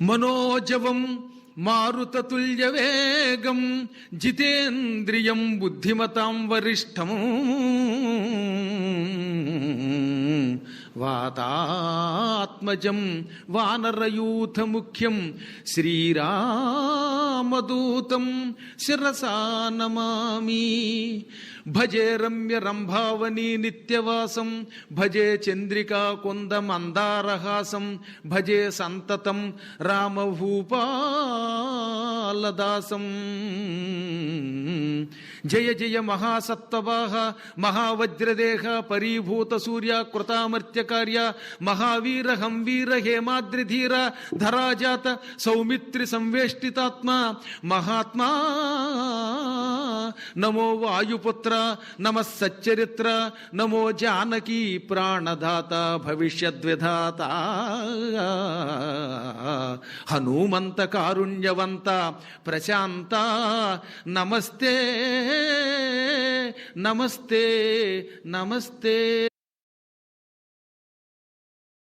మనోజవం మారుతతుల్యవేగం జితేంద్రియం బుద్ధిమతాం వరిష్టం వాతాత్మజం వానరయూథముఖ్యం శ్రీరామదూతం శిరసా నమామి. భజే రమ్య రంభావనీ నిత్యవాసం భజే చంద్రికా కుందమందారహాసం భజే సంతతం రామభూపాలదాసం. జయ జయ మహాసత్వవాహ మహావజ్రదేహ పరీభూత సూర్య కృతామర్త్యకార్య మహావీర హంవీర హేమాద్రిధీర ధరాజాత సౌమిత్రి సంవేష్టితాత్మ మహాత్మా నమో వాయుపుత్ర నమః సచ్చరిత్ర నమో జానకీ ప్రాణదాత భవిష్యద్విధాత హనుమంత కారుణ్యవంత ప్రశాంత నమస్తే నమస్తే నమస్తే.